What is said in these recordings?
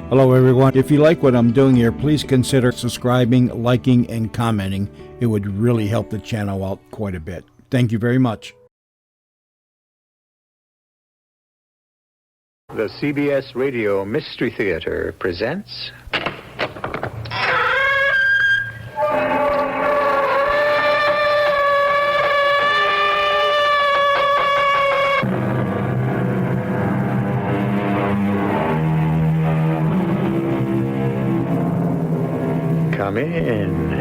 Hello everyone. If you like what I'm doing here, please consider subscribing, liking, and commenting. It would really help the channel out quite a bit. Thank you very much. The CBS Radio Mystery Theater presents... Come in.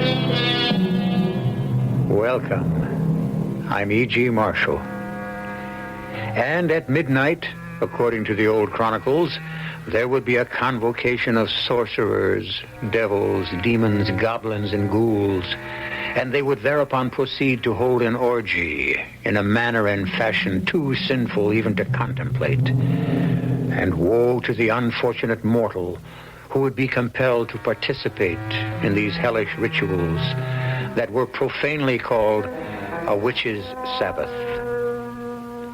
Welcome. I'm E.G. Marshall. And at midnight, according to the old chronicles, there would be a convocation of sorcerers, devils, demons, goblins, and ghouls, and they would thereupon proceed to hold an orgy in a manner and fashion too sinful even to contemplate. And woe to the unfortunate mortal who would be compelled to participate in these hellish rituals that were profanely called a witch's Sabbath.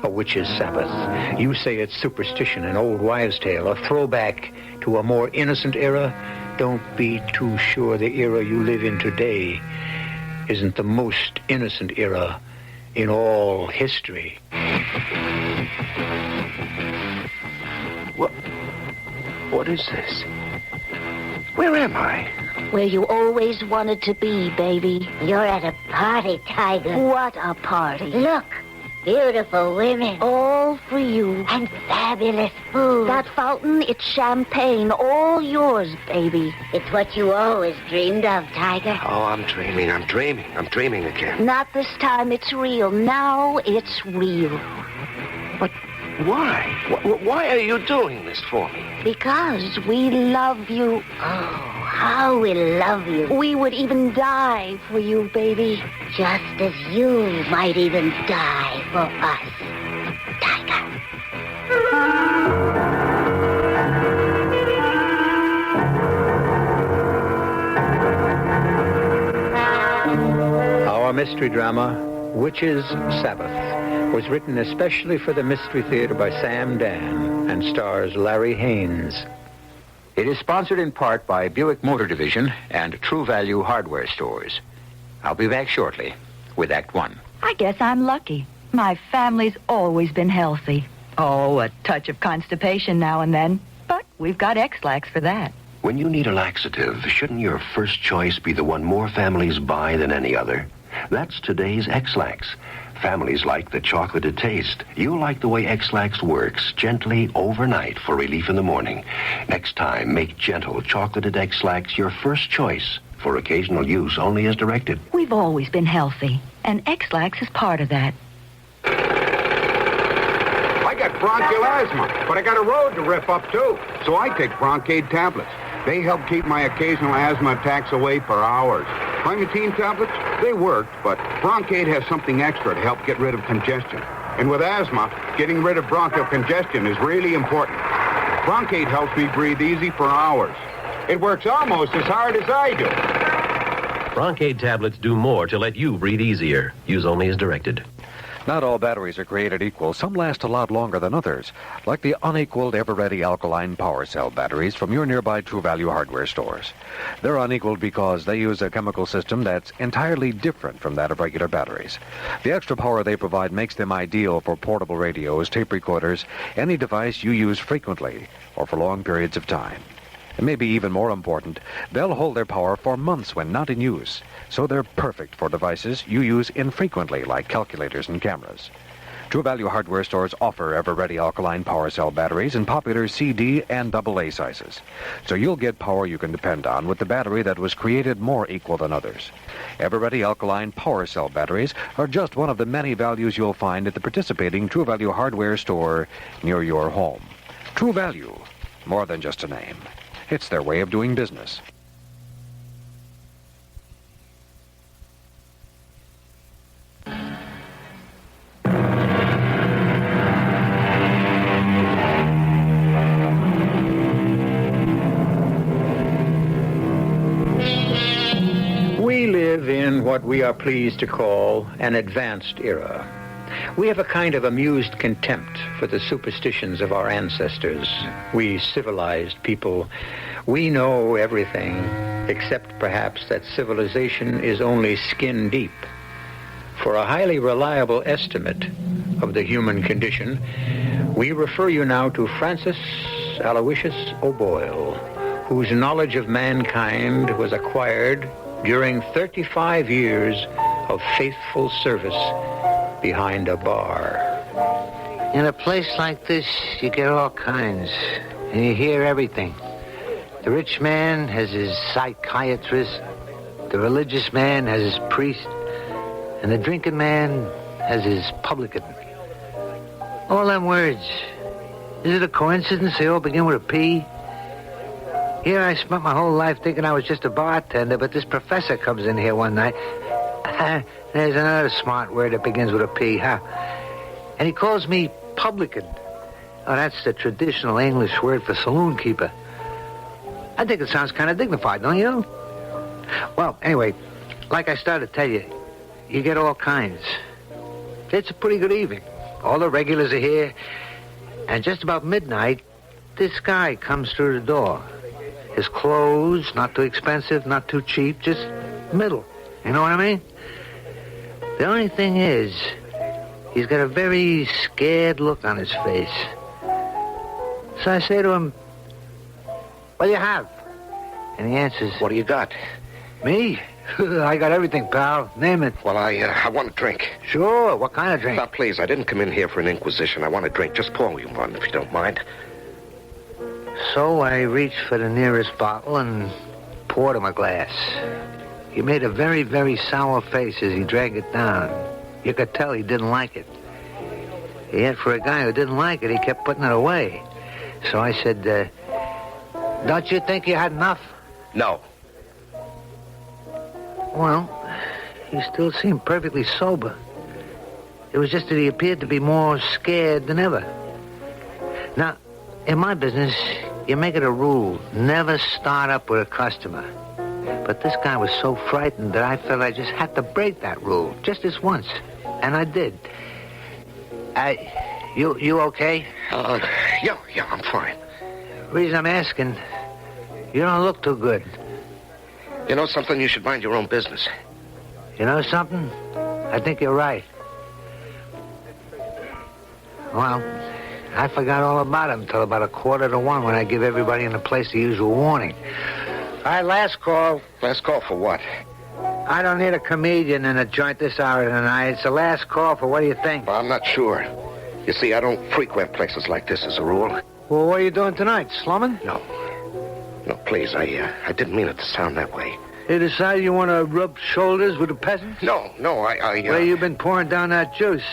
A witch's Sabbath. You say it's superstition, an old wives' tale, a throwback to a more innocent era. Don't be too sure the era you live in today isn't the most innocent era in all history. What is this? Where am I? Where you always wanted to be, baby. You're at a party, Tiger. What a party. Look, beautiful women. All for you. And fabulous food. That fountain, it's champagne. All yours, baby. It's what you always dreamed of, Tiger. Oh, I'm dreaming again. Not this time, it's real. Now it's real. But why? Why are you doing this for me? Because we love you. Oh, how we love you. We would even die for you, baby. Just as you might even die for us, Tiger. Our mystery drama, Witch's Sabbath, was written especially for the Mystery Theater by Sam Dan and stars Larry Haines. It is sponsored in part by Buick Motor Division and True Value Hardware Stores. I'll be back shortly with Act One. I guess I'm lucky. My family's always been healthy. Oh, a touch of constipation now and then. But we've got X-Lax for that. When you need a laxative, shouldn't your first choice be the one more families buy than any other? That's today's X-Lax. Families like the chocolated taste. You like the way X-Lax works, gently overnight for relief in the morning. Next time, make gentle chocolated X-Lax your first choice for occasional use only as directed. We've always been healthy, and X-Lax is part of that. I got bronchial asthma, but I got a road to rip up, too. So I take Broncaid tablets. They help keep my occasional asthma attacks away for hours. Primatine tablets, they worked, but Broncaid has something extra to help get rid of congestion. And with asthma, getting rid of bronchial congestion is really important. Broncaid helps me breathe easy for hours. It works almost as hard as I do. Broncaid tablets do more to let you breathe easier. Use only as directed. Not all batteries are created equal. Some last a lot longer than others, like the unequaled ever-ready alkaline power cell batteries from your nearby True Value hardware stores. They're unequaled because they use a chemical system that's entirely different from that of regular batteries. The extra power they provide makes them ideal for portable radios, tape recorders, any device you use frequently or for long periods of time. And maybe even more important, they'll hold their power for months when not in use. So they're perfect for devices you use infrequently, like calculators and cameras. True Value hardware stores offer ever-ready alkaline power cell batteries in popular CD and AA sizes. So you'll get power you can depend on with the battery that was created more equal than others. Ever-ready alkaline power cell batteries are just one of the many values you'll find at the participating True Value hardware store near your home. True Value, more than just a name. It's their way of doing business. We live in what we are pleased to call an advanced era. We have a kind of amused contempt for the superstitions of our ancestors. We civilized people, we know everything, except perhaps that civilization is only skin deep. For a highly reliable estimate of the human condition, we refer you now to Francis Aloysius O'Boyle, whose knowledge of mankind was acquired during 35 years of faithful service behind a bar. In a place like this, you get all kinds, and you hear everything. The rich man has his psychiatrist, the religious man has his priest, and the drinking man has his publican. All them words. Is it a coincidence they all begin with a P? Here I spent my whole life thinking I was just a bartender, but this professor comes in here one night. There's another smart word that begins with a P, huh? And he calls me publican. Oh, that's the traditional English word for saloon keeper. I think it sounds kind of dignified, don't you? Well, anyway, like I started to tell you, you get all kinds. It's a pretty good evening. All the regulars are here. And just about midnight, this guy comes through the door. His clothes, not too expensive, not too cheap, just middle. You know what I mean? The only thing is, he's got a very scared look on his face. So I say to him, what do you have? And he answers, What do you got? me? I got everything, pal. Name it. Well, I want a drink. Sure. What kind of drink? Now, please, I didn't come in here for an inquisition. I want a drink. Just pour me one, if you don't mind. So I reached for the nearest bottle and poured him a glass. He made a very, very sour face as he drank it down. You could tell he didn't like it. Yet for a guy who didn't like it, he kept putting it away. So I said, don't you think you had enough? No. Well, he still seemed perfectly sober. It was just that he appeared to be more scared than ever. Now, in my business, you make it a rule, never start up with a customer. But this guy was so frightened that I felt I just had to break that rule, just this once. And I did. You okay? Yeah, I'm fine. The reason I'm asking, you don't look too good. You know something? You should mind your own business. You know something? I think you're right. Well, I forgot all about him until about 1:45 when I give everybody in the place the usual warning. All right, last call. Last call for what? I don't need a comedian in a joint this hour of the night. It's the last call for what do you think? Well, I'm not sure. You see, I don't frequent places like this as a rule. Well, what are you doing tonight? Slumming? No, please, I didn't mean it to sound that way. You decide you want to rub shoulders with the peasants? No, I Where you been pouring down that juice?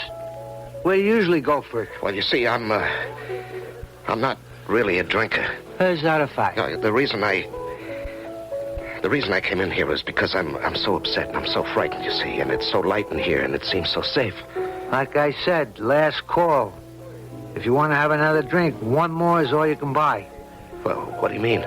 Where you usually go for it? Well, you see, I'm not really a drinker. How's that a fact? No, the reason I came in here is because I'm so upset and I'm so frightened, you see, and it's so light in here and it seems so safe. Like I said, last call. If you want to have another drink, one more is all you can buy. Well, what do you mean?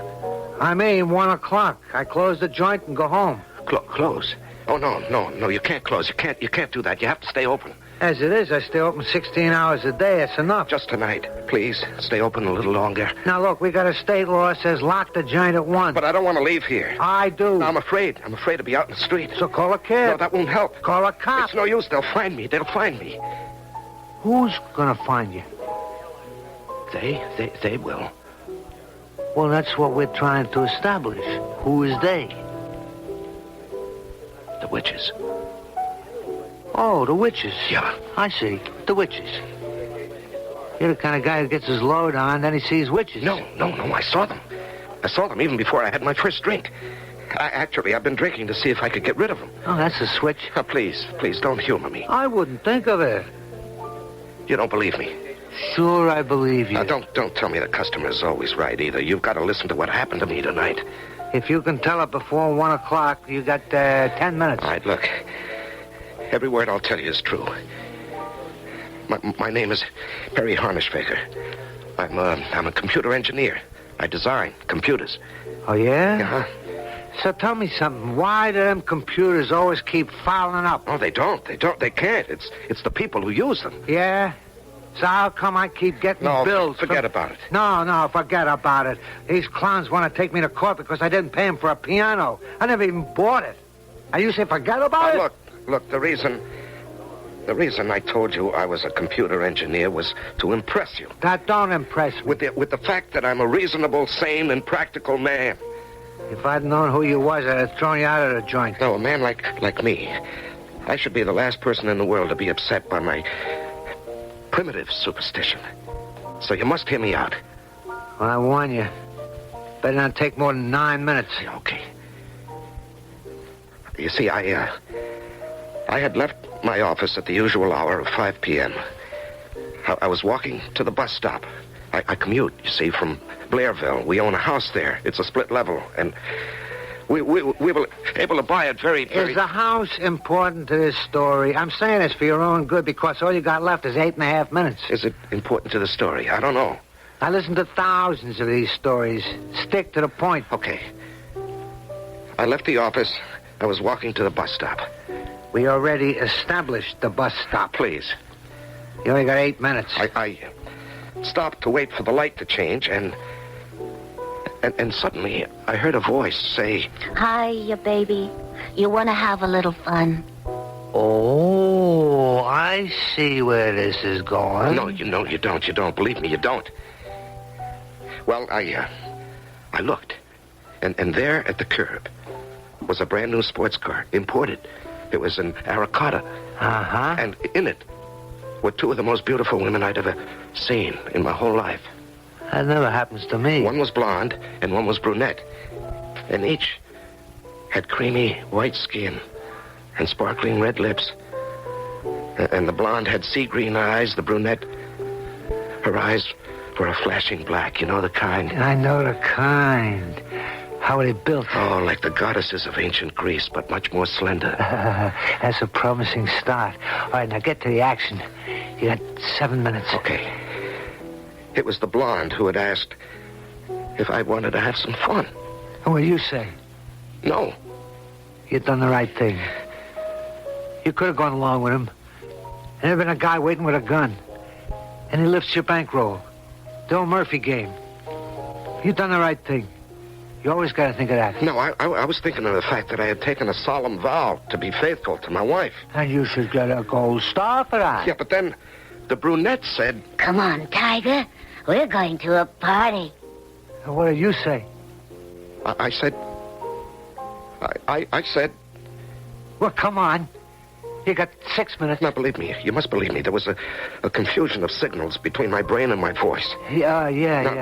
I mean, 1:00. I close the joint and go home. Close? Oh, no, you can't close. You can't do that. You have to stay open. As it is, I stay open 16 hours a day. It's enough. Just tonight. Please, stay open a little longer. Now, look, we got a state law that says lock the joint at 1. But I don't want to leave here. I do. No, I'm afraid. I'm afraid to be out in the street. So call a cab. No, that won't help. Call a cop. It's no use. They'll find me. Who's gonna find you? They will. Well, that's what we're trying to establish. Who is they? The witches. Oh, the witches. Yeah. I see. The witches. You're the kind of guy who gets his load on, then he sees witches. No. I saw them. I saw them even before I had my first drink. I've been drinking to see if I could get rid of them. Oh, that's a switch. Now, please, don't humor me. I wouldn't think of it. You don't believe me? Sure, I believe you. Now, don't tell me the customer's always right, either. You've got to listen to what happened to me tonight. If you can tell it before 1:00, you got 10 minutes. All right, look. Every word I'll tell you is true. My name is Perry Harnischfaker. I'm a computer engineer. I design computers. Oh, yeah? Uh-huh. So tell me something. Why do them computers always keep fouling up? Oh, they don't. They can't. It's the people who use them. Yeah? So how come I keep getting bills? Forget about it. No, forget about it. These clowns want to take me to court because I didn't pay them for a piano. I never even bought it. And you say forget about it? Look, the reason I told you I was a computer engineer was to impress you. That don't impress me. With the fact that I'm a reasonable, sane, and practical man. If I'd known who you was, I'd have thrown you out of the joint. No, a man like me. I should be the last person in the world to be upset by my primitive superstition. So you must hear me out. Well, I warn you. Better not take more than 9 minutes. Okay. You see, I had left my office at the usual hour of 5 p.m. I was walking to the bus stop. I commute, you see, from Blairville. We own a house there. It's a split level, and we were able to buy it very... Is the house important to this story? I'm saying this for your own good because all you got left is 8.5 minutes. Is it important to the story? I don't know. I listen to thousands of these stories. Stick to the point. Okay. I left the office. I was walking to the bus stop. We already established the bus stop. Please. You only got 8 minutes. I stopped to wait for the light to change, and suddenly I heard a voice say... Hiya, baby. You want to have a little fun? Oh, I see where this is going. No, you don't. You don't. Believe me, you don't. Well, I looked, and there at the curb was a brand new sports car, imported. It was an Aracata. Uh-huh. And in it were two of the most beautiful women I'd ever seen in my whole life. That never happens to me. One was blonde and one was brunette. And each had creamy white skin and sparkling red lips. And the blonde had sea green eyes. The brunette, her eyes were a flashing black. You know the kind? I know the kind. How are they built? Oh, like the goddesses of ancient Greece, but much more slender. That's a promising start. All right, now get to the action. You got 7 minutes. Okay. It was the blonde who had asked if I wanted to have some fun. And what do you say? No. You'd done the right thing. You could have gone along with him. And there'd been a guy waiting with a gun. And he lifts your bankroll. The old Murphy game. You've done the right thing. You always got to think of that. No, I was thinking of the fact that I had taken a solemn vow to be faithful to my wife. And you should get a gold star for that. Yeah, but then the brunette said... Come on, Tiger. We're going to a party. And what did you say? I said... I said... Well, come on. You got 6 minutes. Now, believe me. You must believe me. There was a confusion of signals between my brain and my voice. Yeah.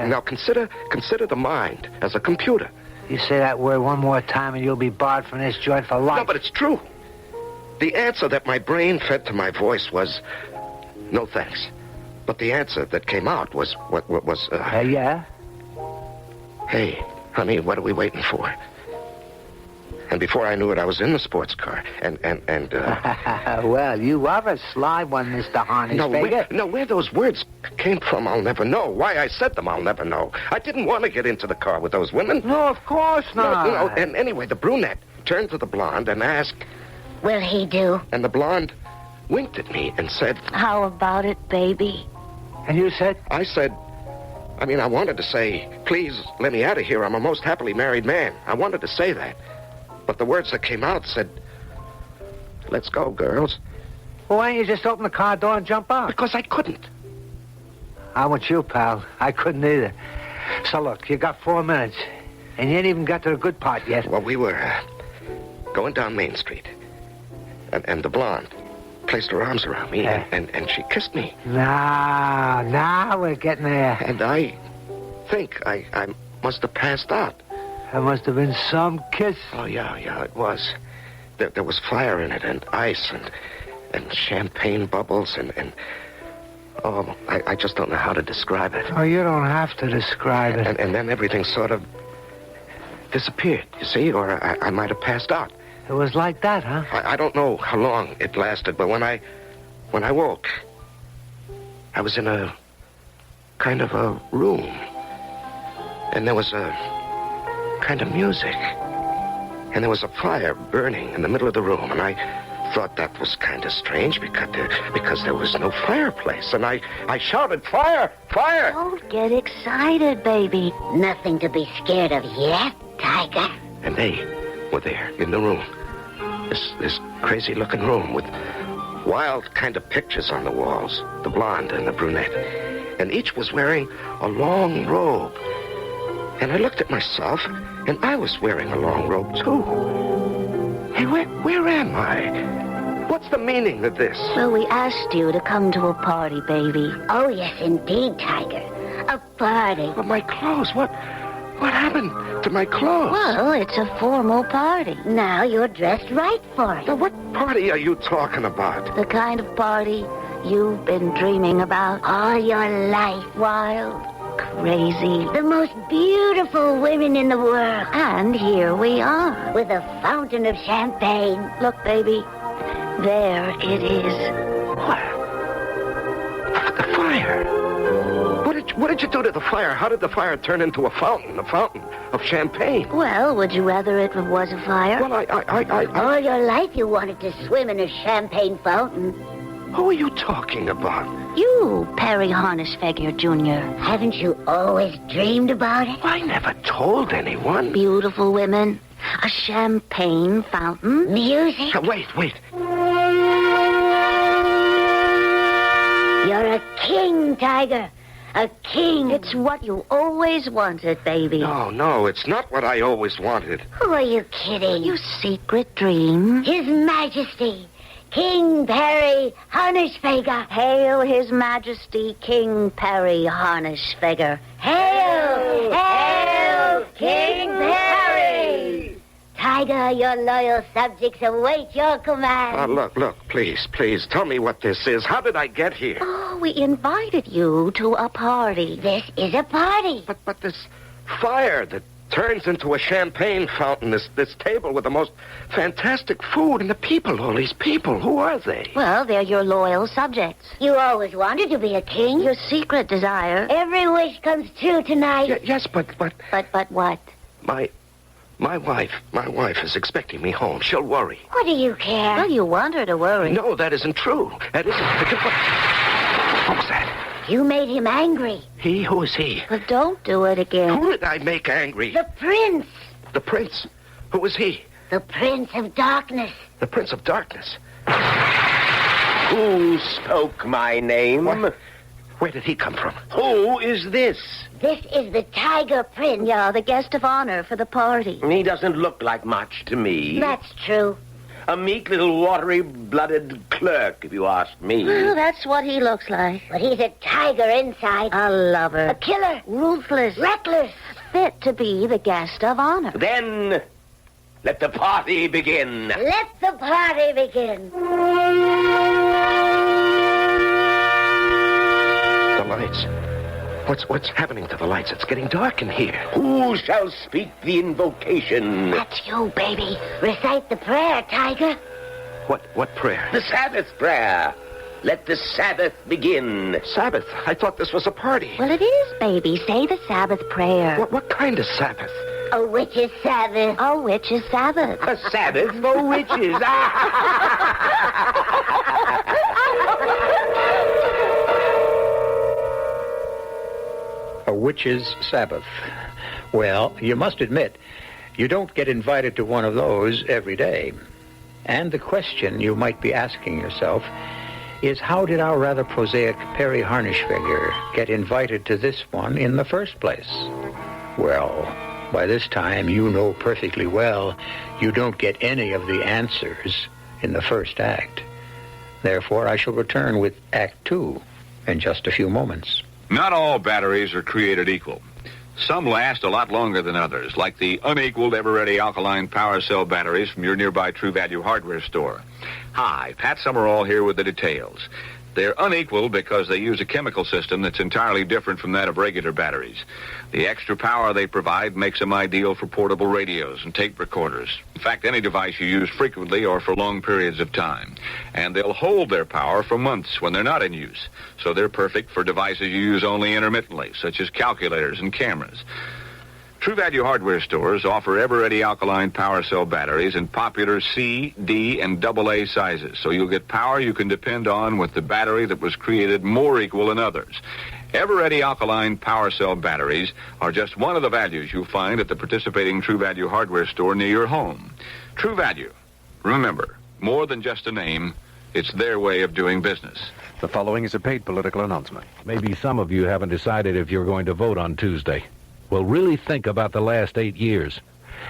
Now, consider the mind as a computer. You say that word one more time and you'll be barred from this joint for life. No, but it's true. The answer that my brain fed to my voice was... no thanks. But the answer that came out was... yeah? Hey, honey, what are we waiting for? And before I knew it, I was in the sports car, and Well, you are a sly one, Mr. Harness. Where those words came from, I'll never know. Why I said them, I'll never know. I didn't want to get into the car with those women. No, of course not. No, and anyway, the brunette turned to the blonde and asked... Will he do? And the blonde winked at me and said... How about it, baby? And you said? I said... I wanted to say, please let me out of here. I'm a most happily married man. I wanted to say that. But the words that came out said, let's go, girls. Well, why don't you just open the car door and jump out? Because I couldn't. I'm with you, pal. I couldn't either. So, look, you got 4 minutes. And you ain't even got to the good part yet. Well, we were going down Main Street. And the blonde placed her arms around me, and she kissed me. Now we're getting there. And I think I must have passed out. That must have been some kiss. Oh, yeah, it was. There was fire in it, and ice, and champagne bubbles, and I just don't know how to describe it. Oh, you don't have to describe it. And then everything sort of disappeared, you see, or I might have passed out. It was like that, huh? I don't know how long it lasted, but when I woke, I was in a kind of a room, and there was a kind of music. and there was a fire burning in the middle of the room, and I thought that was kind of strange because there was no fireplace, and I shouted, "Fire! Fire!" Don't get excited, baby. Nothing to be scared of yet, Tiger. And they were there in the room. This crazy-looking room with wild kind of pictures on the walls, the blonde and the brunette. And each was wearing a long robe. And I looked at myself, and I was wearing a long robe, too. Hey, where am I? What's the meaning of this? Well, we asked you to come to a party, baby. Oh, yes, indeed, Tiger. A party. But my clothes, what happened to my clothes? Well, it's a formal party. Now you're dressed right for it. Now, what party are you talking about? The kind of party you've been dreaming about all your life. Wild, crazy, the most beautiful women in the world. And here we are, with a fountain of champagne. Look, baby, there it is. What? The fire. What did you do to the fire? How did the fire turn into a fountain of champagne? Well, would you rather it was a fire? Well, I... All your life you wanted to swim in a champagne fountain. Who are you talking about? You, Perry Harnisfeger Jr. Haven't you always dreamed about it? I never told anyone. Beautiful women, a champagne fountain, music. Wait. You're a king, Tiger. A king. It's what you always wanted, baby. No, it's not what I always wanted. Who are you kidding? You secret dream. His Majesty, King Perry Harnisfeger. Hail His Majesty, King Perry Harnisfeger. Hail! Hail, King Perry! Tiger, your loyal subjects await your command. Look, please, tell me what this is. How did I get here? Oh, we invited you to a party. This is a party. But this fire that turns into a champagne fountain, this table with the most fantastic food, and the people, all these people, who are they? Well, they're your loyal subjects. You always wanted to be a king. Your secret desire. Every wish comes true tonight. Yes, but... But what? My wife is expecting me home. She'll worry. What do you care? Well, you want her to worry. No, that isn't true. That isn't... What was that? You made him angry. He? Who is he? But don't do it again. Who did I make angry? The prince. The prince? Who is he? The Prince of Darkness. The Prince of Darkness? Who spoke my name? What? Where did he come from? Who is this? This is the Tiger Prince. Yeah, the guest of honor for the party. He doesn't look like much to me. That's true. A meek little watery-blooded clerk, if you ask me. Well, that's what he looks like. But he's a tiger inside. A lover. A killer. Ruthless. Reckless. Fit to be the guest of honor. Then, let the party begin. Let the party begin. The lights. What's happening to the lights? It's getting dark in here. Who shall speak the invocation? That's you, baby. Recite the prayer, Tiger. What prayer? The Sabbath prayer. Let the Sabbath begin. Sabbath? I thought this was a party. Well, it is, baby. Say the Sabbath prayer. What kind of Sabbath? A witch's Sabbath. A witch's Sabbath. A Sabbath for witches. A witch's Sabbath. Well, you must admit, you don't get invited to one of those every day. And the question you might be asking yourself is, how did our rather prosaic Perry Harnisfeger get invited to this one in the first place? Well, by this time you know perfectly well you don't get any of the answers in the first act. Therefore, I shall return with Act 2 in just a few moments. Not all batteries are created equal. Some last a lot longer than others, like the unequaled ever-ready alkaline power cell batteries from your nearby True Value hardware store. Hi, Pat Summerall here with the details. They're unequal because they use a chemical system that's entirely different from that of regular batteries. The extra power they provide makes them ideal for portable radios and tape recorders. In fact, any device you use frequently or for long periods of time. And they'll hold their power for months when they're not in use. So they're perfect for devices you use only intermittently, such as calculators and cameras. True Value hardware stores offer ever-ready alkaline power cell batteries in popular C, D, and AA sizes, so you'll get power you can depend on with the battery that was created more equal than others. Ever-ready alkaline power cell batteries are just one of the values you'll find at the participating True Value hardware store near your home. True Value. Remember, more than just a name, it's their way of doing business. The following is a paid political announcement. Maybe some of you haven't decided if you're going to vote on Tuesday. Well, really think about the last 8 years.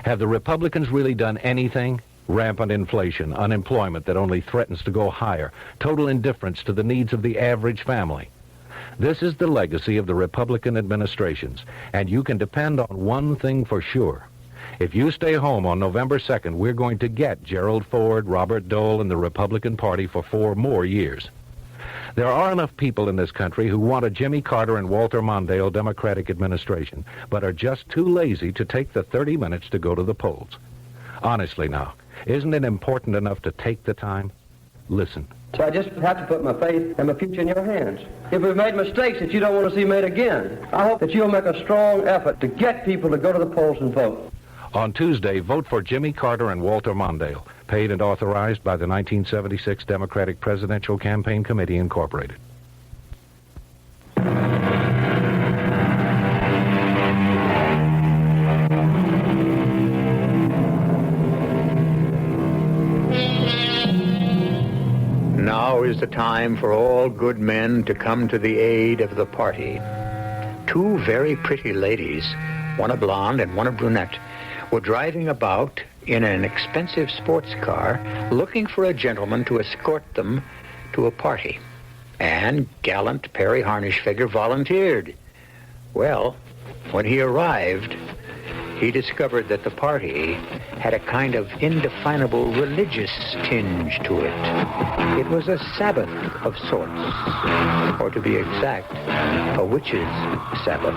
Have the Republicans really done anything? Rampant inflation, unemployment that only threatens to go higher, total indifference to the needs of the average family. This is the legacy of the Republican administrations, and you can depend on one thing for sure. If you stay home on November 2nd, we're going to get Gerald Ford, Robert Dole, and the Republican Party for 4 more years. There are enough people in this country who want a Jimmy Carter and Walter Mondale Democratic administration, but are just too lazy to take the 30 minutes to go to the polls. Honestly now, isn't it important enough to take the time? Listen. So I just have to put my faith and my future in your hands. If we've made mistakes that you don't want to see made again, I hope that you'll make a strong effort to get people to go to the polls and vote. On Tuesday, vote for Jimmy Carter and Walter Mondale, paid and authorized by the 1976 Democratic Presidential Campaign Committee, Incorporated. Now is the time for all good men to come to the aid of the party. 2 very pretty ladies, one a blonde and one a brunette, were driving about in an expensive sports car looking for a gentleman to escort them to a party. And gallant Perry Harnishfigger volunteered. Well, when he arrived, he discovered that the party had a kind of indefinable religious tinge to it. It was a Sabbath of sorts, or to be exact, a witches' Sabbath.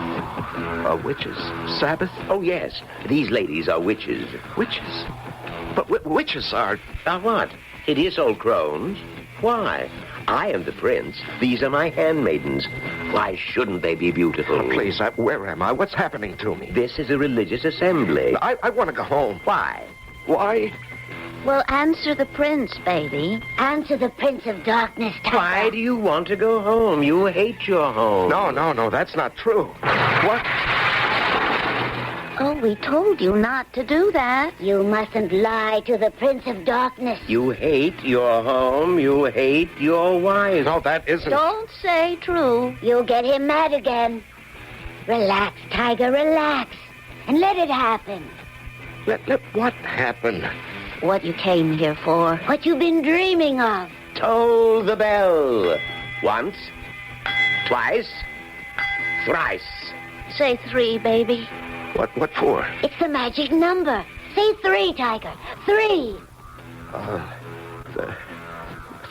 A witches' Sabbath? Oh, yes. These ladies are witches. Witches? But witches are what? Hideous old crones? Why? I am the prince. These are my handmaidens. Why shouldn't they be beautiful? Oh, please, where am I? What's happening to me? This is a religious assembly. I want to go home. Why? Why? Well, answer the prince, baby. Answer the Prince of Darkness, Tiger. Why do you want to go home? You hate your home. No, that's not true. What? Oh, we told you not to do that. You mustn't lie to the Prince of Darkness. You hate your home. You hate your wife. No, that isn't... Don't say true. You'll get him mad again. Relax, Tiger, relax. And let it happen. Let what happen? What you came here for. What you've been dreaming of. Toll the bell. Once, twice, thrice. Say 3, baby. What for? It's the magic number. Say 3, Tiger. 3.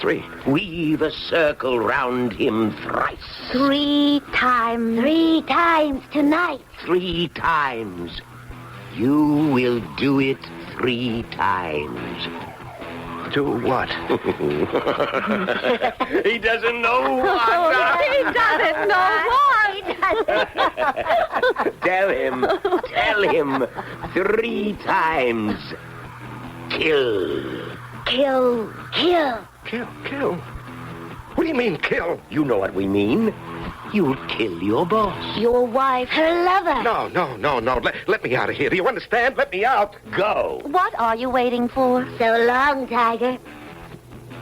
3. Weave a circle round him thrice. 3 times. 3 times tonight. 3 times. You will do it 3 times. Do what? He doesn't know what. He doesn't know what. Tell him 3 times. Kill. Kill. Kill? What do you mean, kill? You know what we mean. You'll kill your boss. Your wife. Her lover. No. Let me out of here. Do you understand? Let me out. Go. What are you waiting for? So long, Tiger.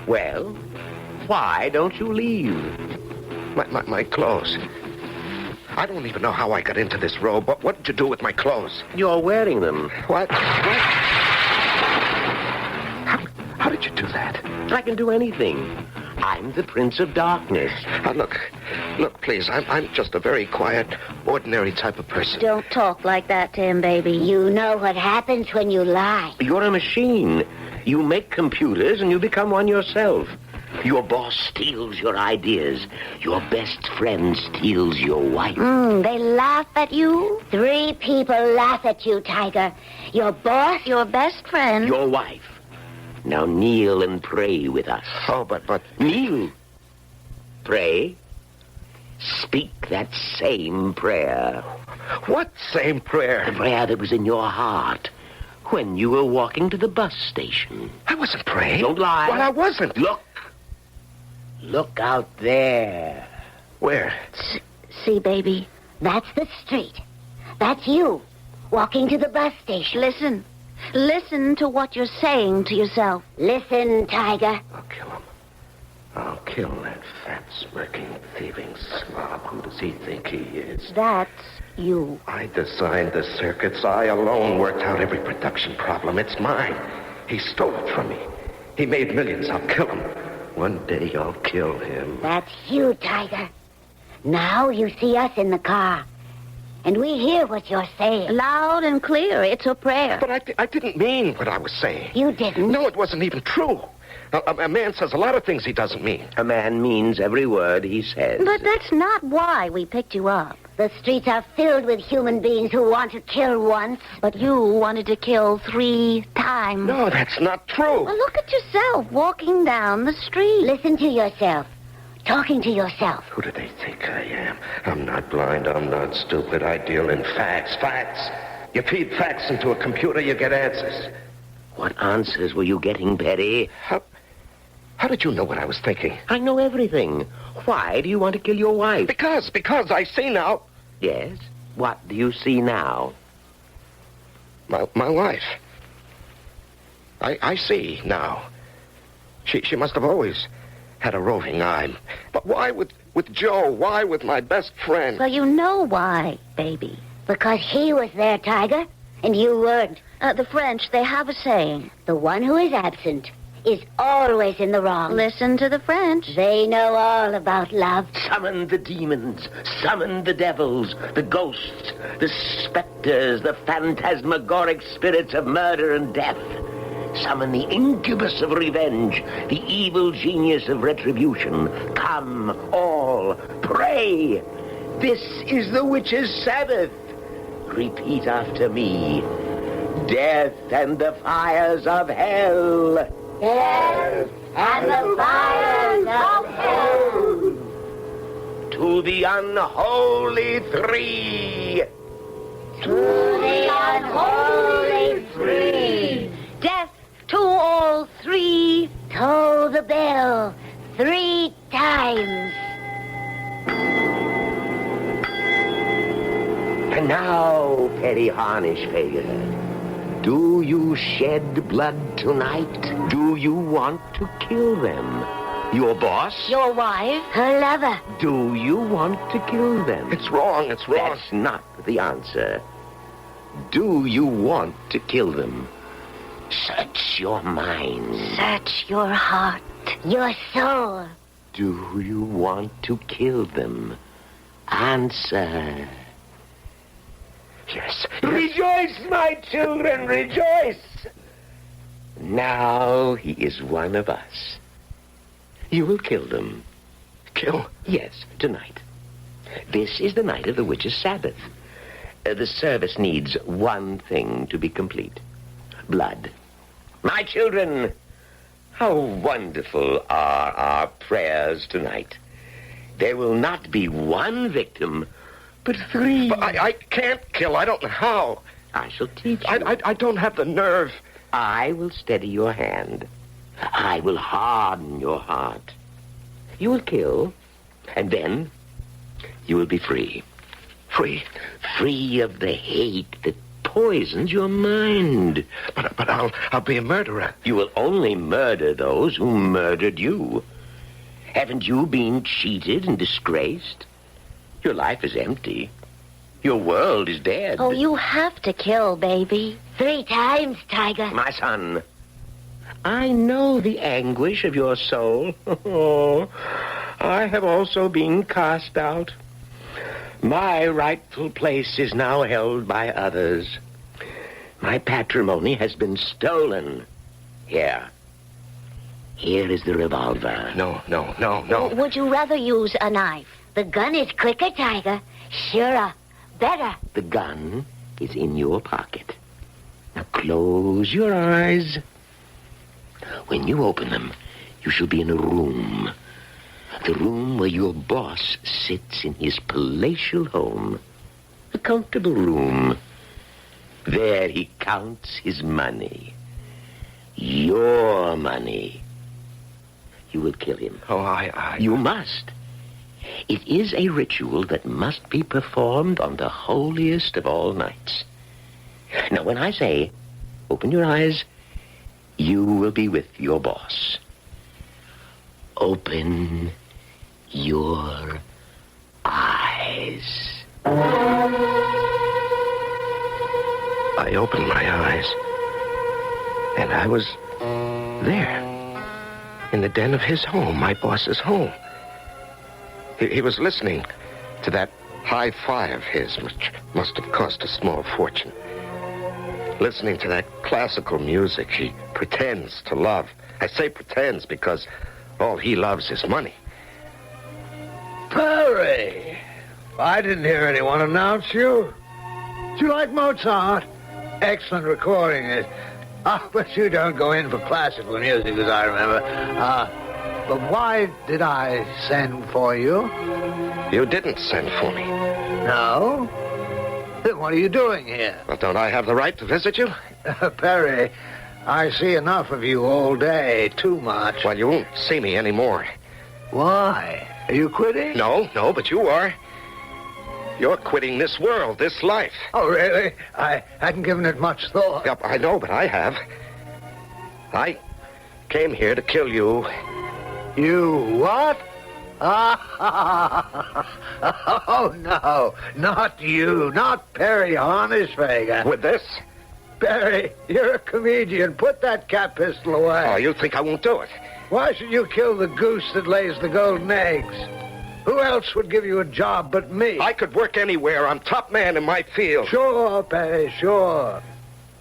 Well, why don't you leave? My clothes. I don't even know how I got into this robe. What did you do with my clothes? You're wearing them. What? How did you do that? I can do anything. I'm the Prince of Darkness. Look, please. I'm just a very quiet, ordinary type of person. Don't talk like that to him, baby. You know what happens when you lie. You're a machine. You make computers and you become one yourself. Your boss steals your ideas. Your best friend steals your wife. They laugh at you? 3 people laugh at you, Tiger. Your boss, your best friend. Your wife. Now kneel and pray with us. Oh, but... Kneel. Pray. Speak that same prayer. What same prayer? The prayer that was in your heart when you were walking to the bus station. I wasn't praying. Don't lie. Well, I wasn't. Look out there. Where? See, baby, that's the street. That's you, walking to the bus station. Listen. Listen to what you're saying to yourself. Listen, Tiger. I'll kill him. I'll kill that fat, smirking, thieving slob. Who does he think he is? That's you. I designed the circuits. I alone worked out every production problem. It's mine. He stole it from me. He made millions. I'll kill him. One day I'll kill him. That's you, Tiger. Now you see us in the car. And we hear what you're saying. Loud and clear. It's a prayer. But I didn't mean what I was saying. You didn't? No, it wasn't even true. A man says a lot of things he doesn't mean. A man means every word he says. But that's not why we picked you up. The streets are filled with human beings who want to kill once. But you wanted to kill 3 times. No, that's not true. Well, look at yourself walking down the street. Listen to yourself. Talking to yourself. Who do they think I am? I'm not blind. I'm not stupid. I deal in facts. Facts. You feed facts into a computer, you get answers. What answers were you getting, Perry? How did you know what I was thinking? I know everything. Why do you want to kill your wife? Because I see now. Yes? What do you see now? My wife. I see now. She must have always had a roving eye. But why with Joe? Why with my best friend? Well, you know why, baby. Because he was there, Tiger, and you weren't. The French, they have a saying. The one who is absent is always in the wrong. Listen to the French. They know all about love. Summon the demons. Summon the devils, the ghosts, the specters, the phantasmagoric spirits of murder and death. Summon the incubus of revenge, the evil genius of retribution. Come, all, pray. This is the witch's Sabbath. Repeat after me. Death and the fires of hell. Death and the fires of hell. To the unholy 3. To the unholy 3. Death to all 3. Toll the bell 3 times. And now, Perry Harnishfager, do you shed blood tonight? Do you want to kill them? Your boss? Your wife? Her lover. Do you want to kill them? It's wrong. That's not the answer. Do you want to kill them? Search your mind. Search your heart. Your soul. Do you want to kill them? Answer. Yes. Rejoice, my children, rejoice! Now he is one of us. You will kill them. Kill? Yes, tonight. This is the night of the witch's Sabbath. The service needs one thing to be complete. Blood. My children, how wonderful are our prayers tonight. There will not be one victim, but 3. But I can't kill. I don't know how. I shall teach you. I don't have the nerve. I will steady your hand. I will harden your heart. You will kill, and then you will be free. Free? Free of the hate that poisons your mind. But I'll be a murderer. You will only murder those who murdered you. Haven't you been cheated and disgraced? Your life is empty. Your world is dead. Oh, you have to kill, baby. 3 times, Tiger. My son, I know the anguish of your soul. Oh, I have also been cast out. My rightful place is now held by others. My patrimony has been stolen. Here is the revolver. No. Would you rather use a knife? The gun is quicker, Tiger. Surer. Better. The gun is in your pocket. Now close your eyes. When you open them, you shall be in a room. The room where your boss sits in his palatial home. the comfortable room. There he counts his money. Your money. You will kill him. Oh, You must. It is a ritual that must be performed on the holiest of all nights. Now, when I say, open your eyes, you will be with your boss. Open your eyes. I opened my eyes, and I was there, in the den of his home, my boss's home. He was listening to that hi-fi of his, which must have cost a small fortune. Listening to that classical music he pretends to love. I say pretends because all he loves is money. Perry! I didn't hear anyone announce you. Do you like Mozart? Excellent recording. But you don't go in for classical music, as I remember. But why did I send for you? You didn't send for me. No? Then what are you doing here? Well, don't I have the right to visit you? Perry, I see enough of you all day. Too much. Well, you won't see me anymore. Why? Are you quitting? No, but you are. You're quitting this world, this life. Oh, really? I hadn't given it much thought. Yep, I know, but I have. I came here to kill you. You what? Oh, no. Not you. Not Perry Hornishvega. With this? Perry, you're a comedian. Put that cat pistol away. Oh, you think I won't do it? Why should you kill the goose that lays the golden eggs? Who else would give you a job but me? I could work anywhere. I'm top man in my field. Sure, Perry, sure.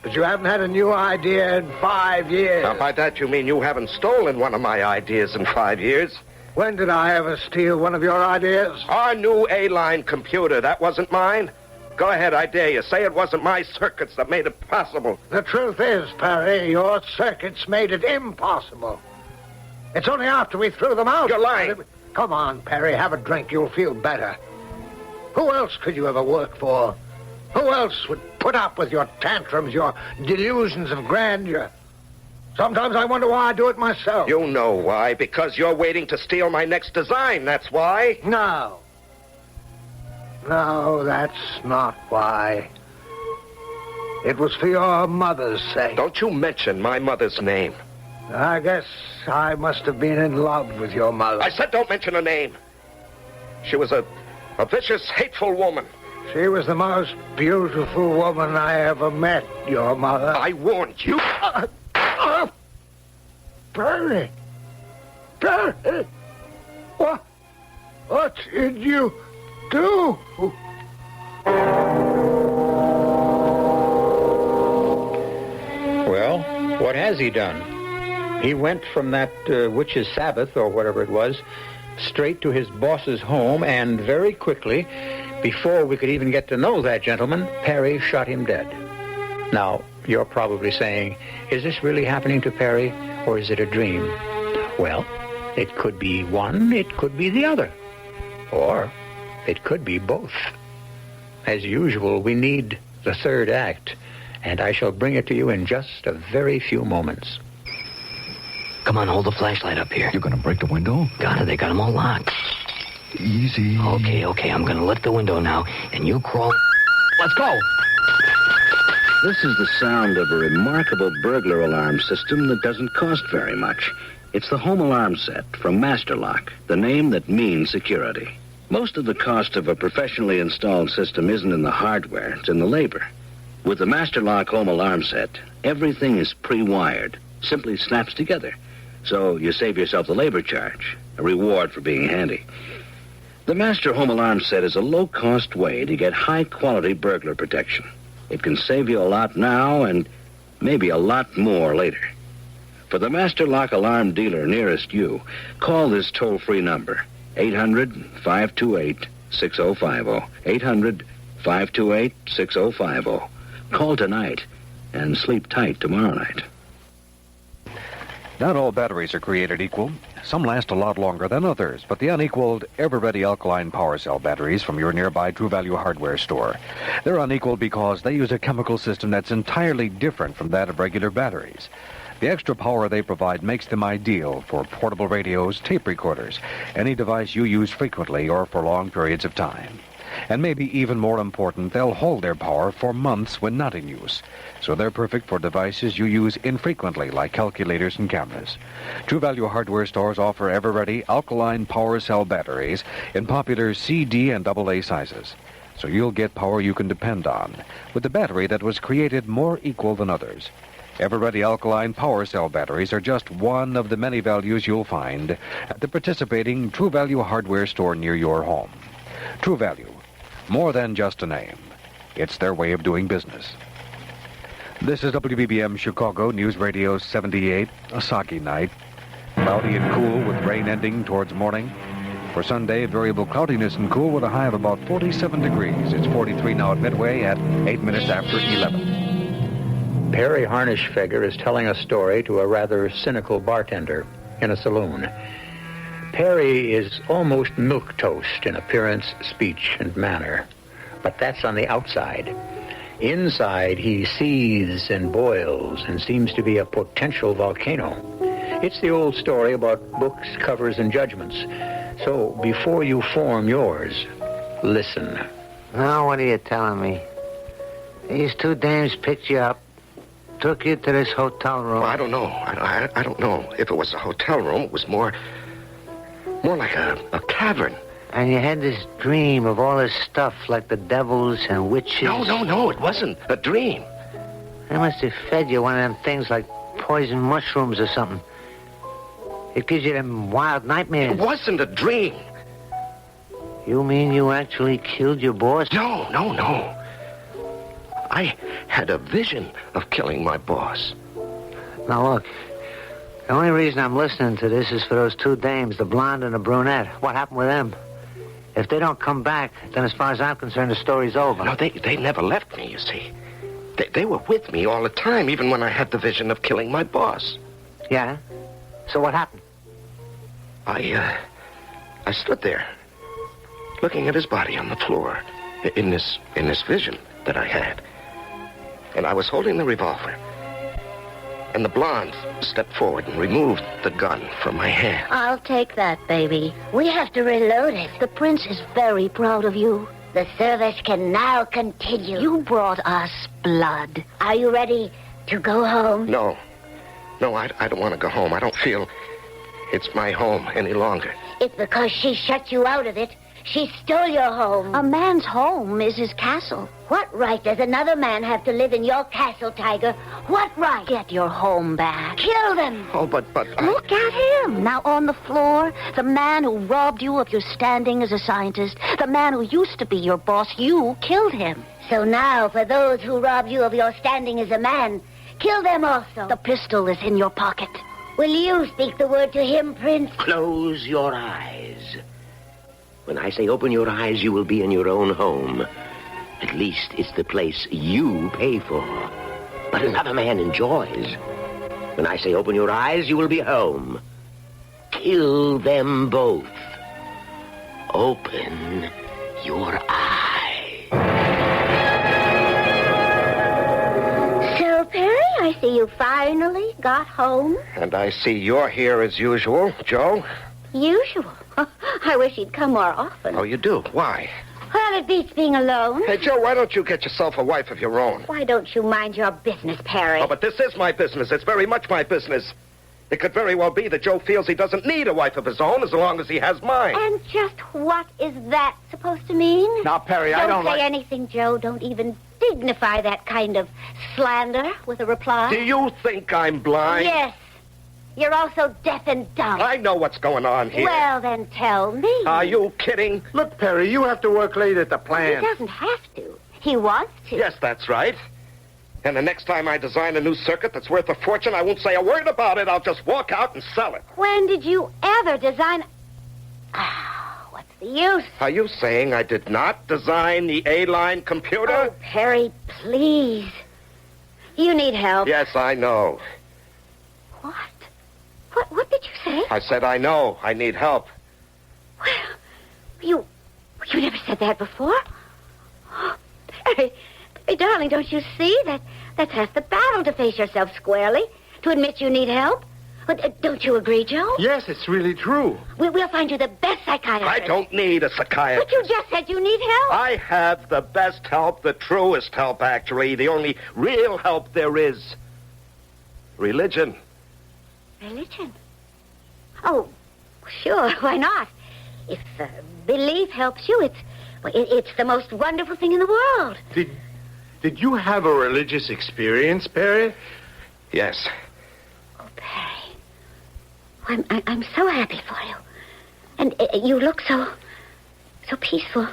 But you haven't had a new idea in 5 years. Now, by that you mean you haven't stolen one of my ideas in 5 years. When did I ever steal one of your ideas? Our new A-line computer, that wasn't mine. Go ahead, I dare you. Say it wasn't my circuits that made it possible. The truth is, Perry, your circuits made it impossible. It's only after we threw them out. You're lying. Come on, Perry, have a drink. You'll feel better. Who else could you ever work for? Who else would put up with your tantrums, your delusions of grandeur? Sometimes I wonder why I do it myself. You know why. Because you're waiting to steal my next design, that's why. No. No, that's not why. It was for your mother's sake. Don't you mention my mother's name. I guess I must have been in love with your mother. I said don't mention her name. She was a vicious, hateful woman. She was the most beautiful woman I ever met, your mother. I warned you. Perry! Perry! What did you do? Well, what has he done? He went from that witch's Sabbath, or whatever it was, straight to his boss's home, and very quickly, before we could even get to know that gentleman, Perry shot him dead. Now, you're probably saying, is this really happening to Perry, or is it a dream? Well, it could be one, it could be the other. Or it could be both. As usual, we need the third act, and I shall bring it to you in just a very few moments. Come on, hold the flashlight up here. You're gonna break the window? Got it, they got them all locked. Easy. Okay, I'm gonna lift the window now, and you crawl... Let's go! This is the sound of a remarkable burglar alarm system that doesn't cost very much. It's the home alarm set from Master Lock, the name that means security. Most of the cost of a professionally installed system isn't in the hardware, it's in the labor. With the Master Lock home alarm set, everything is pre-wired, simply snaps together. So you save yourself the labor charge, a reward for being handy. The Master Home Alarm Set is a low-cost way to get high-quality burglar protection. It can save you a lot now and maybe a lot more later. For the Master Lock Alarm dealer nearest you, call this toll-free number, 800-528-6050. 800-528-6050. Call tonight and sleep tight tomorrow night. Not all batteries are created equal. Some last a lot longer than others, but the unequaled, ever-ready alkaline power cell batteries from your nearby True Value hardware store. They're unequaled because they use a chemical system that's entirely different from that of regular batteries. The extra power they provide makes them ideal for portable radios, tape recorders, any device you use frequently or for long periods of time. And maybe even more important, they'll hold their power for months when not in use. So they're perfect for devices you use infrequently, like calculators and cameras. True Value hardware stores offer ever-ready alkaline power cell batteries in popular C, D, and AA sizes. So you'll get power you can depend on, with a battery that was created more equal than others. Ever-ready alkaline power cell batteries are just one of the many values you'll find at the participating True Value hardware store near your home. True Value, more than just a name. It's their way of doing business. This is WBBM Chicago News Radio 78, a soggy night. Cloudy and cool with rain ending towards morning. For Sunday, variable cloudiness and cool with a high of about 47 degrees. It's 43 now at Midway at 8 minutes after 11. Perry Harnischfeger is telling a story to a rather cynical bartender in a saloon. Perry is almost milquetoast in appearance, speech, and manner. But that's on the outside. Inside, he seethes and boils and seems to be a potential volcano. It's the old story about books, covers, and judgments. So before you form yours, listen. Now, what are you telling me? These two dames picked you up, took you to this hotel room. Well, I don't know. I don't know. If it was a hotel room, it was more like a cavern. And you had this dream of all this stuff, like the devils and witches. No, it wasn't a dream. They must have fed you one of them things like poison mushrooms or something. It gives you them wild nightmares. It wasn't a dream. You mean you actually killed your boss? No. I had a vision of killing my boss. Now, look. The only reason I'm listening to this is for those two dames, the blonde and the brunette. What happened with them? If they don't come back, then as far as I'm concerned, the story's over. No, they never left me, you see. They were with me all the time, even when I had the vision of killing my boss. Yeah? So what happened? I stood there, looking at his body on the floor, in this vision that I had. And I was holding the revolver. And the blonde stepped forward and removed the gun from my hand. I'll take that, baby. We have to reload it. The prince is very proud of you. The service can now continue. You brought us blood. Are you ready to go home? No, I don't want to go home. I don't feel it's my home any longer. It's because she shut you out of it. She stole your home. A man's home is his castle. What right does another man have to live in your castle, Tiger? What right? Get your home back. Kill them. Oh, but Look at him. Now on the floor. The man who robbed you of your standing as a scientist. The man who used to be your boss. You killed him. So now, for those who robbed you of your standing as a man, kill them also. The pistol is in your pocket. Will you speak the word to him, Prince? Close your eyes. When I say open your eyes, you will be in your own home. At least it's the place you pay for. But another man enjoys. When I say open your eyes, you will be home. Kill them both. Open your eyes. So, Perry, I see you finally got home. And I see you're here as usual, Joe. Usual. I wish he'd come more often. Oh, you do? Why? Well, it beats being alone. Hey, Joe, why don't you get yourself a wife of your own? Why don't you mind your business, Perry? Oh, but this is my business. It's very much my business. It could very well be that Joe feels he doesn't need a wife of his own as long as he has mine. And just what is that supposed to mean? Now, Perry, I don't say like... anything, Joe. Don't even dignify that kind of slander with a reply. Do you think I'm blind? Yes. You're also deaf and dumb. I know what's going on here. Well, then tell me. Are you kidding? Look, Perry, you have to work late at the plant. He doesn't have to. He wants to. Yes, that's right. And the next time I design a new circuit that's worth a fortune, I won't say a word about it. I'll just walk out and sell it. When did you ever design... what's the use? Are you saying I did not design the A-line computer? Oh, Perry, please. You need help. Yes, I know. What? What did you say? Perry? I said I know. I need help. You never said that before. Oh, Perry, darling, don't you see that's half the battle to face yourself squarely, to admit you need help? But don't you agree, Joe? Yes, it's really true. We'll find you the best psychiatrist. I don't need a psychiatrist. But you just said you need help. I have the best help, the truest help, actually. The only real help there is. Religion. Religion? Oh, sure, why not? If belief helps you, it's the most wonderful thing in the world. Did you have a religious experience, Perry? Yes. Oh, Perry. I'm so happy for you. And you look so peaceful.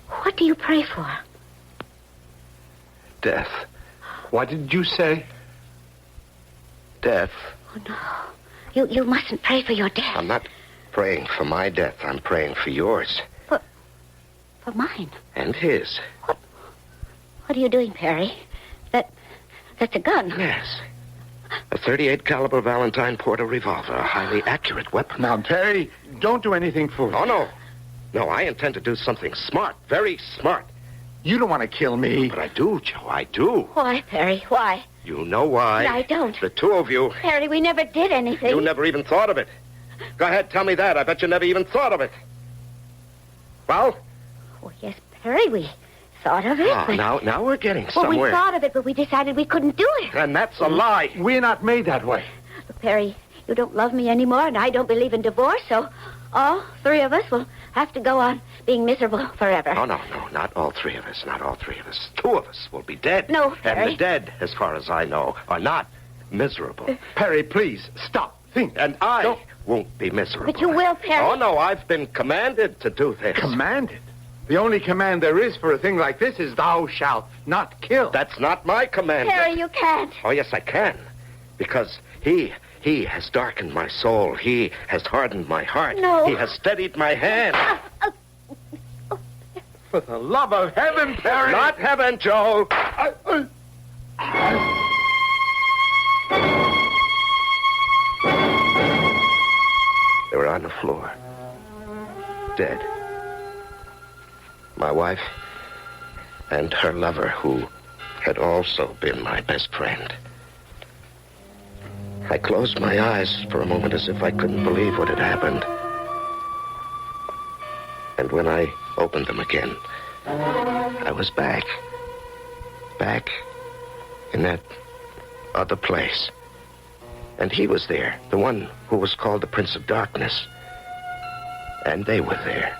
What do you pray for? Death. What did you say? Death. Oh, no. You mustn't pray for your death. I'm not praying for my death. I'm praying for yours. For mine? And his. What are you doing, Perry? That's a gun. Yes. A .38 caliber Valentine Porter revolver, a highly accurate weapon. Now, Perry, don't do anything foolish. Oh, no. No, I intend to do something smart, very smart. You don't want to kill me. But I do, Joe, I do. Why, Perry? Why? You know why. I don't. The two of you. Perry, we never did anything. You never even thought of it. Go ahead, tell me that. I bet you never even thought of it. Well? Oh, yes, Perry, we thought of it. Oh, now we're getting somewhere. Well, we thought of it, but we decided we couldn't do it. And that's a lie. We're not made that way. Look, Perry, you don't love me anymore, and I don't believe in divorce, so all three of us will have to go on being miserable forever. Oh, no, not all three of us, not all three of us. Two of us will be dead. No, Perry. And the dead, as far as I know, are not miserable. Perry, please, stop. Think. And I won't be miserable. But you will, Perry. Oh, no, I've been commanded to do this. Commanded? The only command there is for a thing like this is thou shalt not kill. That's not my command. Perry, you can't. Oh, yes, I can. Because he has darkened my soul. He has hardened my heart. No. He has steadied my hand. For the love of heaven, Perry. Not heaven, Joe. They were on the floor. Dead. My wife and her lover, who had also been my best friend. I closed my eyes for a moment as if I couldn't believe what had happened. And when I opened them again, I was back. Back in that other place. And he was there, the one who was called the Prince of Darkness. And they were there,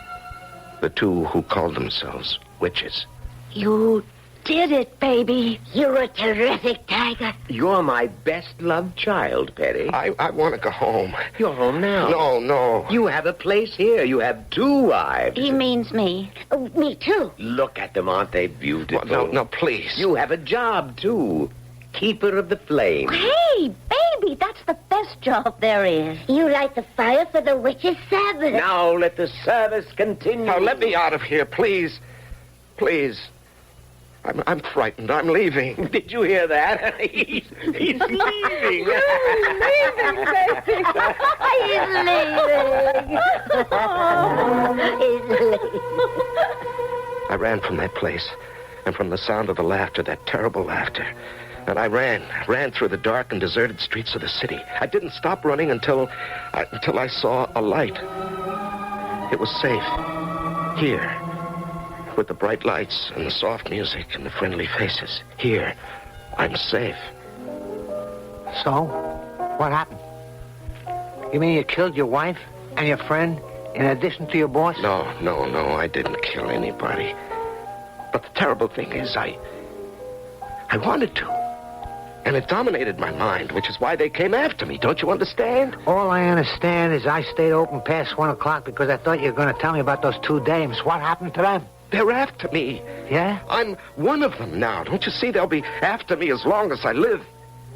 the two who called themselves witches. You did it, baby. You're a terrific tiger. You're my best-loved child, Perry. I want to go home. You're home now. No. You have a place here. You have two wives. He means me. Oh, me, too. Look at them. Aren't they beautiful? No, please. You have a job, too. Keeper of the flame. Hey, baby, that's the best job there is. You light the fire for the witches' Sabbath. Now let the service continue. Now let me out of here, please. Please. I'm frightened. I'm leaving. Did you hear that? He's leaving. He's leaving, baby. He's leaving. I ran from that place and from the sound of the laughter, that terrible laughter. And I ran through the dark and deserted streets of the city. I didn't stop running until I saw a light. It was safe. Here. With the bright lights and the soft music and the friendly faces. Here. I'm safe. So? What happened? You mean you killed your wife and your friend in addition to your boss? No, I didn't kill anybody. But the terrible thing is I wanted to. And it dominated my mind, which is why they came after me. Don't you understand? All I understand is I stayed open past 1 o'clock because I thought you were going to tell me about those two dames. What happened to them? They're after me. Yeah? I'm one of them now. Don't you see? They'll be after me as long as I live.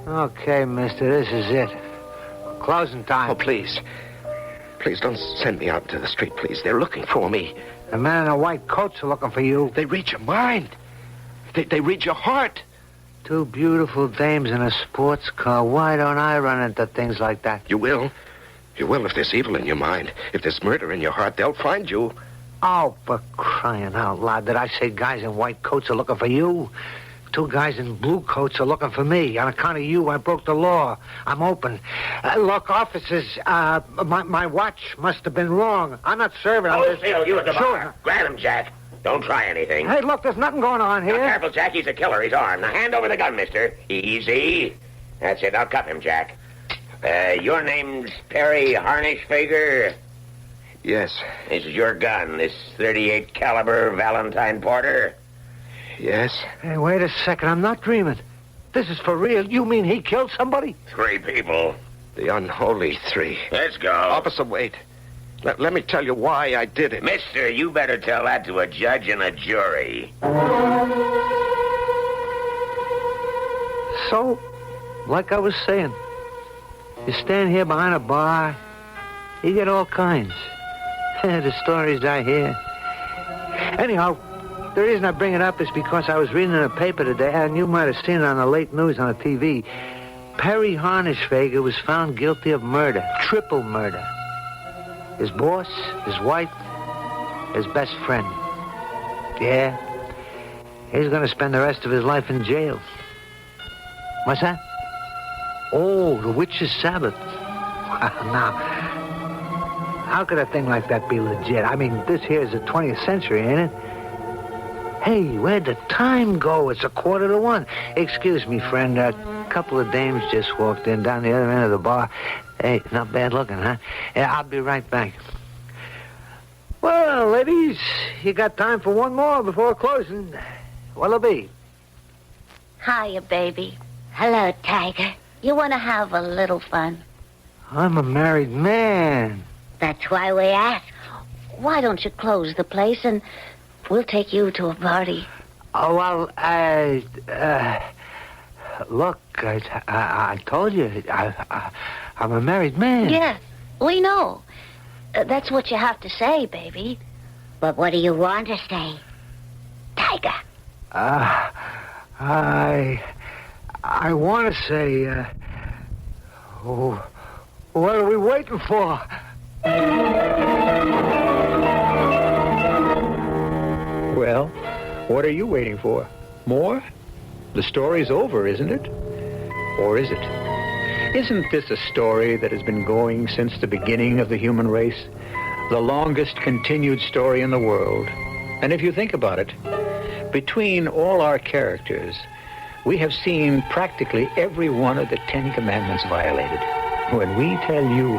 Okay, mister, this is it. Closing time. Oh, please. Please don't send me out into the street, please. They're looking for me. The men in the white coats are looking for you. They read your mind. They read your heart. Two beautiful dames in a sports car. Why don't I run into things like that? You will. Well, if there's evil in your mind, if there's murder in your heart, they'll find you. Oh, for crying out loud. Did I say guys in white coats are looking for you? 2 guys in blue coats are looking for me. On account of you, I broke the law. I'm open. Look, officers, my watch must have been wrong. I'm not serving. Oh, Phil, you at the Sure. bar. Grab him, Jack. Don't try anything. Hey, look, there's nothing going on here. Now, careful, Jack. He's a killer. He's armed. Now, hand over the gun, mister. Easy. That's it. Now, cuff him, Jack. Your name's Perry Harnishfager? Yes. This is your gun, this .38 caliber Valentine Porter? Yes. Hey, wait a second. I'm not dreaming. This is for real. You mean he killed somebody? 3 people. The unholy 3. Let's go. Officer, wait. Let me tell you why I did it. Mister, you better tell that to a judge and a jury. So, like I was saying, you stand here behind a bar, you get all kinds. The stories I hear. Anyhow, the reason I bring it up is because I was reading in the paper today, and you might have seen it on the late news on the TV. Perry Harnishfager was found guilty of murder, triple murder. His boss, his wife, his best friend. Yeah, he's going to spend the rest of his life in jail. What's that? Oh, the witch's Sabbath. Now, how could a thing like that be legit? I mean, this here is the 20th century, ain't it? Hey, where'd the time go? It's 1:45. Excuse me, friend. A couple of dames just walked in down the other end of the bar. Hey, not bad looking, huh? Yeah, I'll be right back. Well, ladies, you got time for one more before closing. What'll it be? Hiya, baby. Hello, Tiger. You want to have a little fun? I'm a married man. That's why we ask. Why don't you close the place and we'll take you to a party? Oh, well, look, I told you, I'm a married man. Yes, we know. That's what you have to say, baby. But what do you want to say? Tiger. I want to say, what are we waiting for? Well, what are you waiting for? More? The story's over, isn't it? Or is it? Isn't this a story that has been going since the beginning of the human race? The longest continued story in the world. And if you think about it, between all our characters, we have seen practically every one of the 10 Commandments violated. When we tell you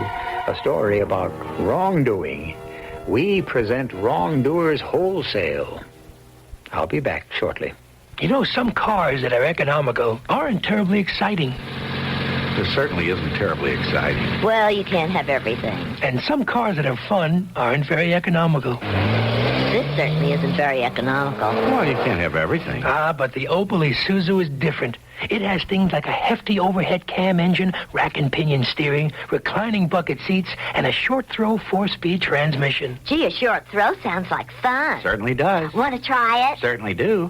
a story about wrongdoing, we present wrongdoers wholesale. I'll be back shortly. You know, some cars that are economical aren't terribly exciting. This certainly isn't terribly exciting. Well, you can't have everything. And some cars that are fun aren't very economical. This certainly isn't very economical. Well, you can't have everything. But the Opel Isuzu is different. It has things like a hefty overhead cam engine, rack and pinion steering, reclining bucket seats, and a short-throw 4-speed transmission. Gee, a short throw sounds like fun. Certainly does. Want to try it? Certainly do.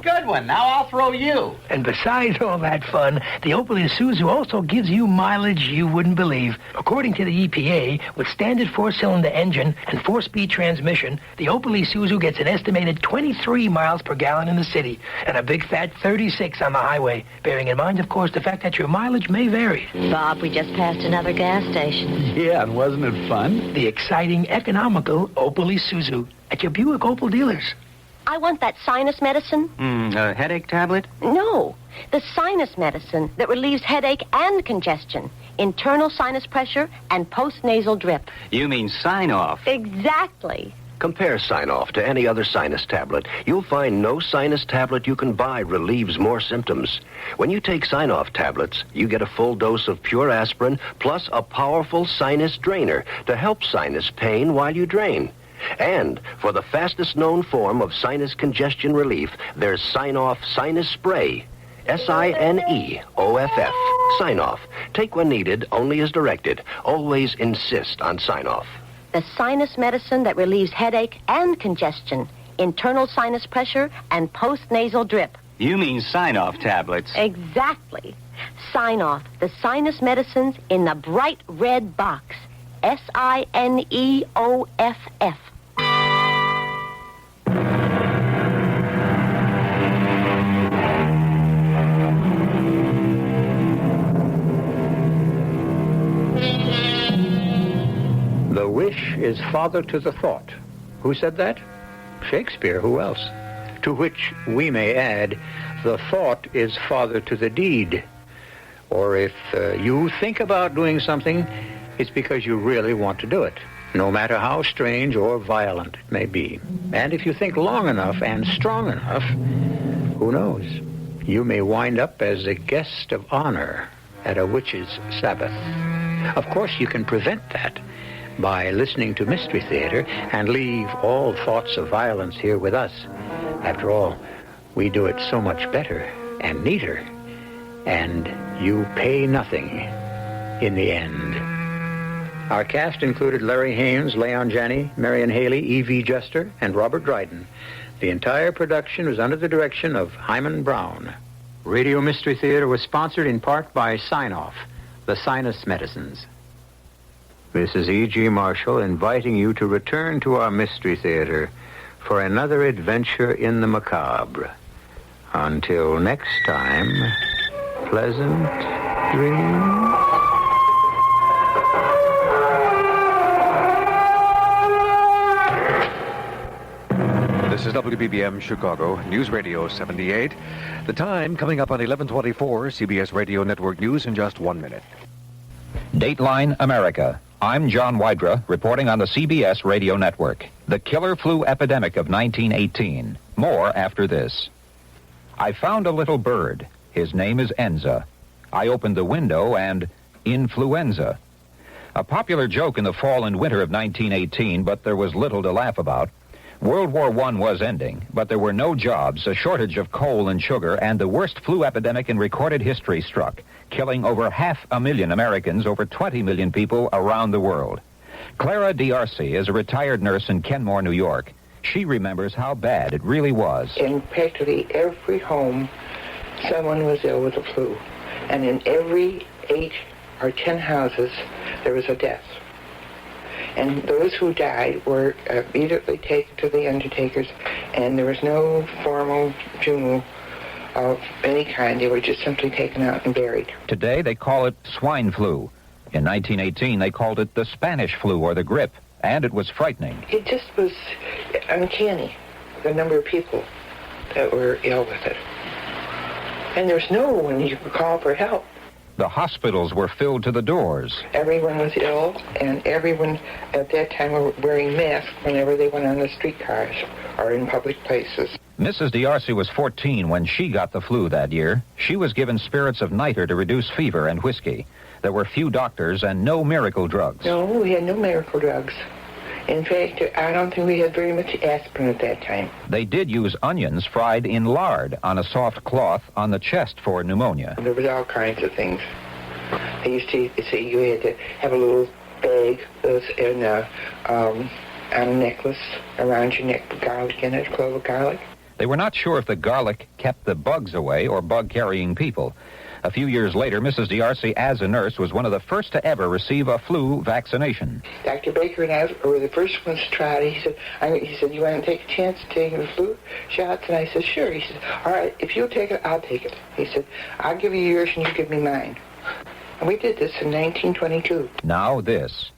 Good one. Now I'll throw you. And besides all that fun, the Opel Isuzu also gives you mileage you wouldn't believe. According to the EPA, with standard 4-cylinder engine and 4-speed transmission, the Opel Isuzu gets an estimated 23 miles per gallon in the city and a big fat 36 on the highway, bearing in mind, of course, the fact that your mileage may vary. Bob, we just passed another gas station. Yeah, and wasn't it fun? The exciting, economical Opel Isuzu at your Buick Opel dealers. I want that sinus medicine. A headache tablet? No, the sinus medicine that relieves headache and congestion, internal sinus pressure, and post-nasal drip. You mean sign-off? Exactly. Compare Sign-Off to any other sinus tablet. You'll find no sinus tablet you can buy relieves more symptoms. When you take Sign-Off tablets, you get a full dose of pure aspirin plus a powerful sinus drainer to help sinus pain while you drain. And for the fastest known form of sinus congestion relief, there's Sign-Off Sinus Spray. Sineoff. Sign-Off. Take when needed, only as directed. Always insist on Sign-Off. The sinus medicine that relieves headache and congestion, internal sinus pressure, and post-nasal drip. You mean sign-off tablets. Exactly. Sign off the sinus medicines in the bright red box. SINEOFF. The wish is father to the thought. Who said that? Shakespeare. Who else? To which we may add, the thought is father to the deed. Or if you think about doing something, it's because you really want to do it, no matter how strange or violent it may be. And if you think long enough and strong enough, who knows? You may wind up as a guest of honor at a witch's Sabbath. Of course, you can prevent that by listening to Mystery Theater and leave all thoughts of violence here with us. After all, we do it so much better and neater, and you pay nothing in the end. Our cast included Larry Haines, Leon Janney, Marian Haley, Evie Juster, and Robert Dryden. The entire production was under the direction of Hyman Brown. Radio Mystery Theater was sponsored in part by Sign-Off, the sinus medicines. This is E.G. Marshall inviting you to return to our Mystery Theater for another adventure in the macabre. Until next time, pleasant dreams. This is WBBM Chicago, News Radio 78. The time coming up on 11:24, CBS Radio Network News in just 1 minute. Dateline America. I'm John Wydra, reporting on the CBS Radio Network. The killer flu epidemic of 1918. More after this. I found a little bird. His name is Enza. I opened the window and influenza. A popular joke in the fall and winter of 1918, but there was little to laugh about. World War I was ending, but there were no jobs, a shortage of coal and sugar, and the worst flu epidemic in recorded history struck, killing over 500,000 Americans, over 20 million people around the world. Clara D'Arcy is a retired nurse in Kenmore, New York. She remembers how bad it really was. In practically every home, someone was ill with the flu. And in every 8 or 10 houses, there was a death. And those who died were immediately taken to the undertakers, and there was no formal funeral of any kind. They were just simply taken out and buried. Today, they call it swine flu. In 1918, they called it the Spanish flu or the grippe, and it was frightening. It just was uncanny, the number of people that were ill with it. And there's no one you could call for help. The hospitals were filled to the doors. Everyone was ill, and everyone at that time were wearing masks whenever they went on the streetcars or in public places. Mrs. D'Arcy was 14 when she got the flu that year. She was given spirits of nitre to reduce fever and whiskey. There were few doctors and no miracle drugs. No, we had no miracle drugs. In fact, I don't think we had very much aspirin at that time. They did use onions fried in lard on a soft cloth on the chest for pneumonia. There was all kinds of things. They used to say you had to have a little bag and on a necklace around your neck with garlic in it, a clove of garlic. They were not sure if the garlic kept the bugs away or bug-carrying people. A few years later, Mrs. D'Arcy, as a nurse, was one of the first to ever receive a flu vaccination. Dr. Baker and I were the first ones to try it. He said, you want to take a chance of taking the flu shots? And I said, sure. He said, all right, if you'll take it, I'll take it. He said, I'll give you yours and you give me mine. And we did this in 1922. Now this.